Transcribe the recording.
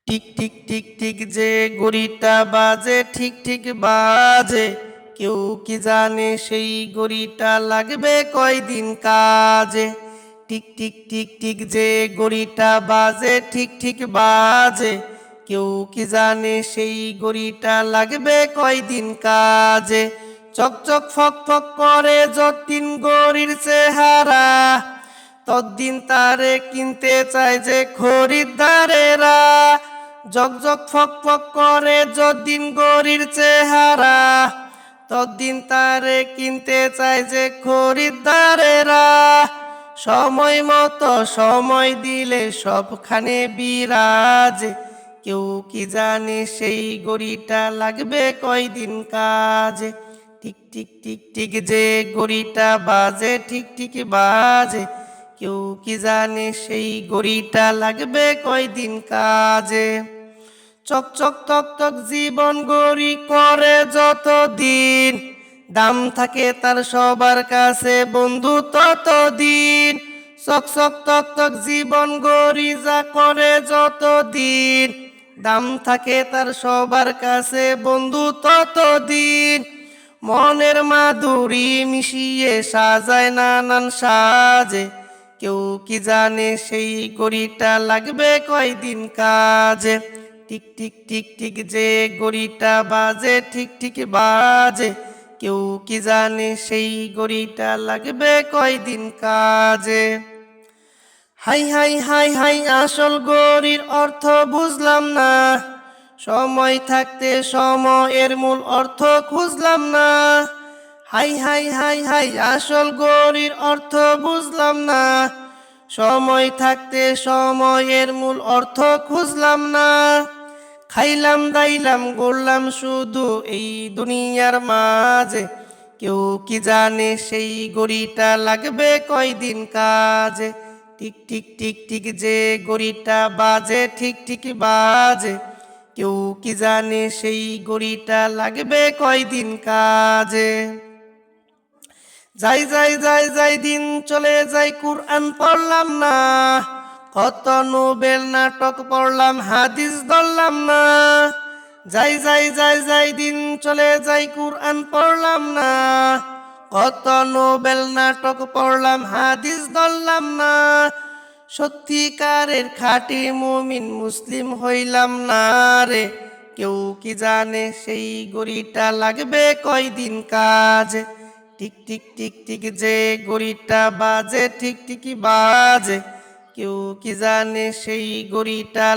Tick tick tick tick যে ঘড়িটা বাজে ঠিক ঠিক বাজে, কেউ কি জানে সেই ঘড়িটা লাগবে কয়দিন কাজে। টিক টিক টিক টিক যে ঘড়িটা বাজে ঠিক ঠিক বাজে, কেউ কি জানে সেই ঘড়িটা লাগবে কয়দিন কাজে। চকচক ফক ফক করে যতদিন ঘড়ির চেহারা, ততদিন তারে কিনতে চায় যে খরিদ্দারেরা। ঝকঝক ফক ফক করে যতদিন ঘড়ির চেহারা, ততদিন তারে কিনতে চায় যে খরিদ্দারেরা। সময় মতো সময় দিলে সবখানে বিরাজে, কেউ কি জানে সেই ঘড়িটা লাগবে কয়দিন কাজে। টিক টিক টিক টিক যে ঘড়িটা বাজে ঠিক ঠিক বাজে, কেউ কি জানে সেই ঘড়িটা লাগবে কয়দিন কাজে। চকচক তক তক জীবন ঘড়ি করে যতদিন, দাম থাকে তার সবার কাছে বন্ধু ততদিন। চকচক তক তক জীবন ঘড়ি যা করে যতদিন, দাম থাকে তার সবার কাছে বন্ধু ততদিন। মনের মাধুরী মিশিয়ে সাজায় নানান সাজে, কেউ কি জানে সেই ঘড়িটা লাগবে কয়দিন কাজে। টিক টিক টিক টিক যে ঘড়িটা বাজে ঠিক ঠিক বাজে, কেউ কি জানে সেই ঘড়িটা লাগবে কয়দিন কাজে। হাই হাই হাই হাই আসল ঘড়ির অর্থ বুঝলাম না, সময় থাকতে সময়ের মূল অর্থ খুঁজলাম না। হাই হাই হাই হাই আসল ঘড়ির অর্থ বুঝলাম না, সময় থাকতে সময়ের মূল অর্থ খুঁজলাম না। খাইলাম দাইলাম গড়লাম শুধু এই দুনিয়ার মাঝে, কেউ কি জানে সেই ঘড়িটা লাগবে কয়দিন কাজে। টিক টিক টিক টিক যে ঘড়িটা বাজে ঠিক ঠিক বাজে, কেউ কি জানে সেই ঘড়িটা লাগবে কয়দিন কাজে। যাই যাই যাই যাই দিন চলে যাই কুরআন পড়লাম না, কত নোবেল নাটক পড়লাম হাদিস ধরলাম না। যাই যাই যাই যাই দিন চলে যাই কুরআন পড়লাম না, কত নোবেল নাটক পড়লাম হাদিস ধরলাম না। সত্যিকারের খাঁটি মুমিন মুসলিম হইলাম না রে, কেউ কি জানে সেই ঘড়িটা লাগবে কয়দিন কাজে। টিক টিক টিক টিক যে ঘড়িটা বাজে ঠিক ঠিক বাজে, কেউ কি জানে সেই ঘড়িটা